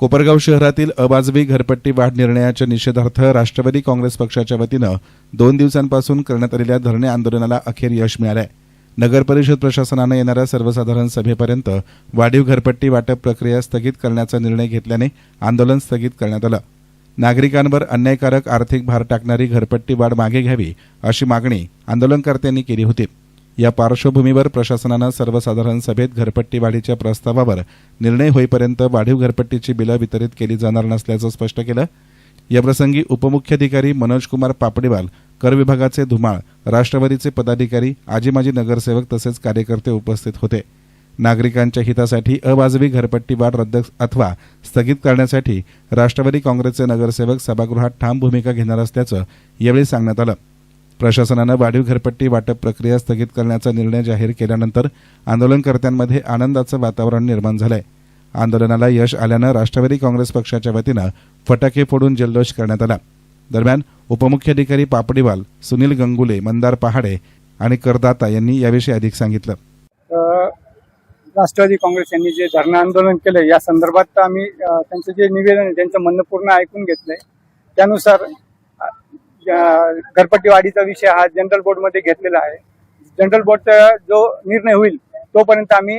कोपरगाव शहरातील अवाजवी घरपट्टी वाढ निर्णयाच्या निषेधार्थ राष्ट्रवादी काँग्रेस पक्षाच्या वतीनं 2 दिवसांपासून करण्यात आलेल्या धरणे आंदोलनाला अखेर यश मिळालंय। नगर परिषद प्रशासनानं येणाऱ्या सर्वसाधारण सभेपर्यंत वाढीव घरपट्टी वाटप प्रक्रिया स्थगित करण्याचा निर्णय घेतल्याने आंदोलन स्थगित करण्यात आलं। नागरिकांवर अन्यायकारक आर्थिक भार टाकणारी घरपट्टी वाढ मागे घ्यावी अशी मागणी आंदोलनकर्त्यांनी केली होती। या पार्श्वभूमीवर प्रशासनानं सर्वसाधारण सभेत घरपट्टी वाढीच्या प्रस्तावावर निर्णय होईपर्यंत वाढीव घरपट्टीची बिलं वितरित केली जाणार नसल्याचं स्पष्ट केलं। याप्रसंगी उपमुख्याधिकारी मनोज कुमार पापडीवाल, कर विभागाचे धुमाळ, राष्ट्रवादीचे पदाधिकारी, आजी माजी नगरसेवक तसेच कार्यकर्ते उपस्थित होते। नागरिकांच्या हितासाठी अवाजवी घरपट्टी वाढ रद्द अथवा स्थगित करण्यासाठी राष्ट्रवादी काँग्रेसचे नगरसेवक सभागृहात ठाम भूमिका घेणार असल्याचं यावेळी सांगण्यात आलं। प्रशासनानं वाढीव घरपट्टी वाटप प्रक्रिया स्थगित करण्याचा निर्णय जाहीर केल्यानंतर आंदोलनकर्त्यांमध्ये आनंदाचं वातावरण निर्माण झालंय। आंदोलनाला यश आल्यानं राष्ट्रवादी काँग्रेस पक्षाच्या वतीनं फटाके फोडून जल्लोष करण्यात आला। दरम्यान उपमुख्याधिकारी पापडीवाल, सुनील गंगुले, मंदार पहाडे आणि करदाता यांनी याविषयी अधिक सांगितलं। राष्ट्रवादी काँग्रेस यांनी जे धरणं आंदोलन केलं या संदर्भात आम्ही त्यांचं जे निवेदन आहे त्यांचं म्हणणं पूर्ण ऐकून घेतलंय। त्यानुसार घरपट्टी वाढीचा विषय हा जनरल बोर्डमध्ये घेतलेला आहे। जनरल बोर्डचा जो निर्णय होईल तोपर्यंत आम्ही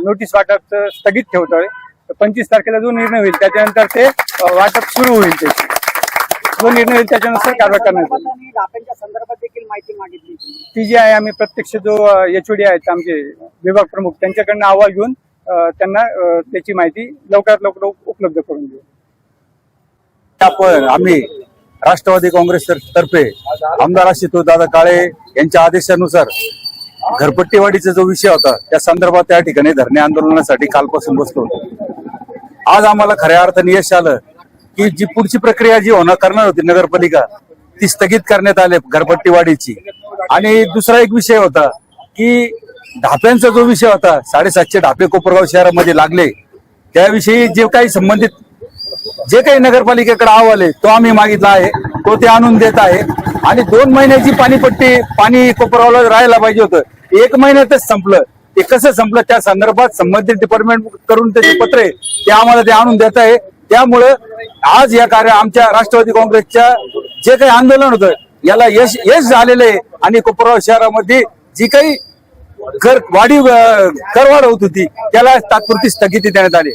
नोटीस वाटप स्थगित ठेवतोय। 25 तारखेला जो निर्णय होईल त्याच्यानंतर ते वाटप सुरू होईल। जो निर्णय होईल त्याच्यानुसार कारवाई करण्यात येईल। राफेलच्या संदर्भात देखील माहिती मागितली ती जी आहे आम्ही प्रत्यक्ष जो एचओडी आहेत आमचे विभाग प्रमुख त्यांच्याकडनं अहवाल घेऊन त्यांना त्याची माहिती लवकरात लवकर उपलब्ध करून देऊ। आपण आम्ही राष्ट्रवादी काँग्रेस तर्फे आमदार दादा काळे यांच्या आदेशानुसार घरपट्टी वाढीचा जो विषय होता त्या संदर्भात त्या ठिकाणी धरणे आंदोलनासाठी कालपासून बसलो होतो। आज आम्हाला खऱ्या अर्थाने यश आलं की जी पुढची प्रक्रिया जी करणार होती नगरपालिका ती स्थगित करण्यात आली घरपट्टी वाढीची। आणि दुसरा एक विषय होता की ढाप्यांचा जो विषय होता 750 ढापे कोपरगाव शहरामध्ये लागले त्याविषयी जे काही संबंधित जे काही नगरपालिकेकडे अहवाल आहे तो आम्ही मागितला आहे, तो ते आणून देत आहे। आणि 2 महिन्याची पाणी कोपरगावला राहायला पाहिजे होतं, 1 महिन्यातच संपलं। ते कसं संपलं त्या संदर्भात संबंधित डिपार्टमेंट करून त्याचे पत्र आहे ते आम्हाला ते आणून देत आहे। त्यामुळे आज या कार्य आमच्या राष्ट्रवादी काँग्रेसच्या जे काही आंदोलन होतं याला यश झालेलं आहे। आणि कोपरगाव शहरामध्ये जी काही करवाढ होत होती त्याला तात्पुरती स्थगिती देण्यात आली।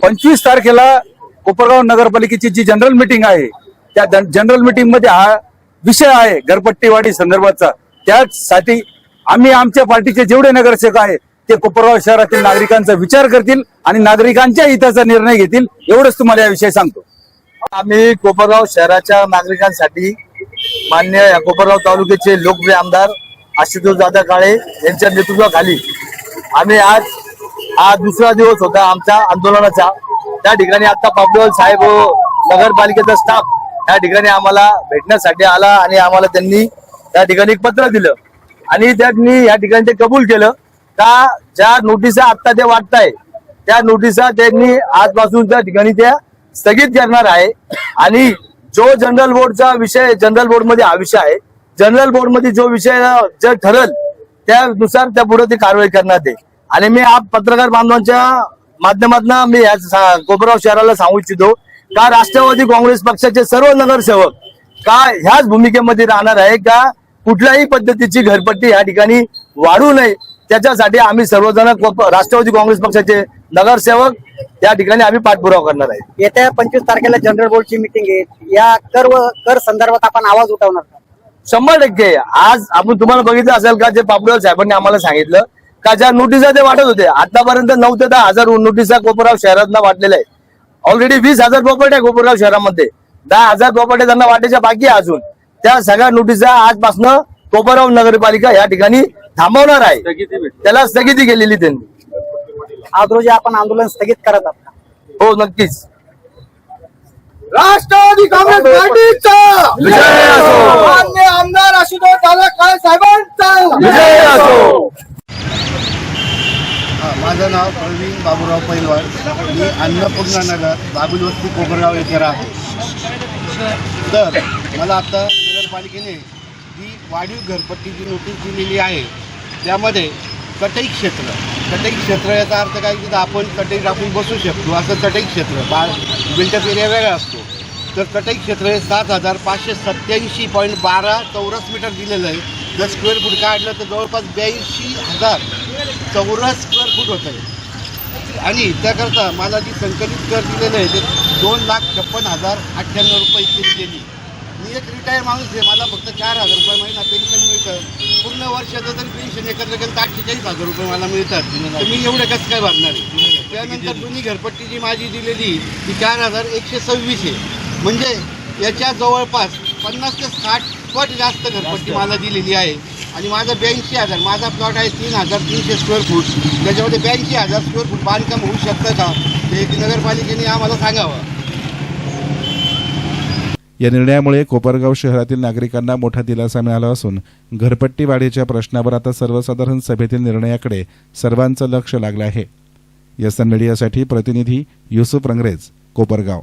25 तारखेला कोपरगाव नगरपालिकेची जी जनरल मीटिंग आहे त्या जनरल मीटिंग मध्ये हा विषय आहे घरपट्टी वाढी संदर्भाचा। त्यासाठी आम्ही आमच्या पार्टीचे जेवढे नगरसेवक आहेत ते कोपरगाव शहरातील नागरिकांचा विचार करतील आणि नागरिकांच्या हिताचा निर्णय घेतील, एवढंच तुम्हाला याविषयी सांगतो। आम्ही कोपरगाव शहराच्या नागरिकांसाठी मान्य कोपरगाव तालुक्याचे लोकप्रिय आमदार दादा काळे यांच्या नेतृत्वाखाली आम्ही आज हा दुसरा दिवस होता आमच्या आंदोलनाचा। त्या ठिकाणी आता पापडीवाल साहेब नगरपालिकेचा स्टाफ त्या ठिकाणी आम्हाला भेटण्यासाठी आला आणि आम्हाला त्यांनी त्या ठिकाणी एक पत्र दिलं आणि त्यांनी या ठिकाणी ते कबूल केलं का ज्या नोटिसा आता ते वाटताय त्या नोटिसा त्यांनी आजपासून त्या ठिकाणी त्या स्थगित करणार आहे। आणि जो जनरल बोर्डचा विषय जनरल बोर्डमध्ये हा विषय आहे, जनरल बोर्डमध्ये जो विषय जे ठरेल त्यानुसार त्या पुढे ती कारवाई करण्यात येईल। आणि मी आज पत्रकार बांधवांच्या माध्यमातून मी कोपरगाव शहराला सांगू इच्छितो का राष्ट्रवादी काँग्रेस पक्षाचे सर्व नगरसेवक का ह्याच भूमिकेमध्ये राहणार आहे का कुठल्याही पद्धतीची घरपट्टी या ठिकाणी वाढू नये त्याच्यासाठी आम्ही सर्वजण राष्ट्रवादी काँग्रेस पक्षाचे नगरसेवक या ठिकाणी आम्ही पाठपुरावा करणार आहे। येत्या 25 तारखेला जनरल बोर्डची मीटिंग आहे, या कर संदर्भात आपण आवाज उठवणार का? 100%। आज आपण तुम्हाला बघितलं असेल का जे पापडीवाल साहेबांनी आम्हाला सांगितलं का ज्या नोटिसा ते वाटत होते आतापर्यंत 9 ते 10,000 नोटिसा कोपरगाव शहरात वाटलेल्या आहे। ऑलरेडी 20,000 प्रॉपर्टी आहे कोपरगाव शहरामध्ये, 10,000 प्रॉपर्टी त्यांना वाटायच्या बाकी आहे अजून। त्या सगळ्या नोटिसा आजपासून कोपरगाव नगरपालिका या ठिकाणी थांबवणार आहे, त्याला स्थगिती केलेली त्यांनी। आज रोजी आपण आंदोलन स्थगित करत आहात? हो नक्कीच। राष्ट्रवादी काँग्रेस पार्टीचा विजय असो, माननीय आमदार दादा काळे साहेबांचा विजय असो। माझं नाव प्रवीण बाबूराव पैलवान, मी अन्नपूर्णा नगर बाबुलवस्ती कोपरगाव येथे राहतो। तर मला आता नगरपालिकेने जी वाढीव घरपट्टीची नोटीस दिलेली आहे त्यामध्ये चटई क्षेत्र याचा अर्थ काय की आपण चटई टाकून बसू शकतो असं चटई क्षेत्र बिल्डअप एरिया वेगळा असतो. तर चटई क्षेत्र हे 7,587.12 चौरस मीटर दिलेलं आहे. जर स्क्वेअर फूट काढलं तर जवळपास 82,000 चौरस स्क्वेअर फूट होत आहे. आणि त्याकरता मला जी संकलित कर दिलेलं आहे ते 2,56,098 रुपये इतकी दिलेली. मी एक रिटायर माणूस आहे, मला फक्त 4,000 रुपये महिना पेन्शन मिळतं. पूर्ण वर्षाचं जर पेन्शन एकत्र केलं तर 48,000 रुपये मला मिळतात. तर मी एवढं कसं काय भरणार आहे. त्यानंतर जुनी घरपट्टी जी माझी दिलेली ती 4,126 आहे. म्हणजे याच्या जवळपास 50 ते 60 पट जास्त घरपट्टी मला दिलेली आहे. आणि माझं 82,000 माझा प्लॉट आहे 3,300 स्क्वेअर फूट. त्याच्यामध्ये 82,000 स्क्वेअर फूट बांधकाम होऊ शकतं का ते एक नगरपालिकेने आम्हाला सांगावं. या निर्णयामुळे कोपरगाव शहरातील नागरिकांना मोठा दिलासा मिळाला असून घरपट्टी वाढीच्या प्रश्नावर आता सर्वसाधारण सभेतील निर्णयाकडे सर्वांचं लक्ष लागलं आहे. यसन मीडियासाठी प्रतिनिधी युसुफ रंगरेज, कोपरगाव.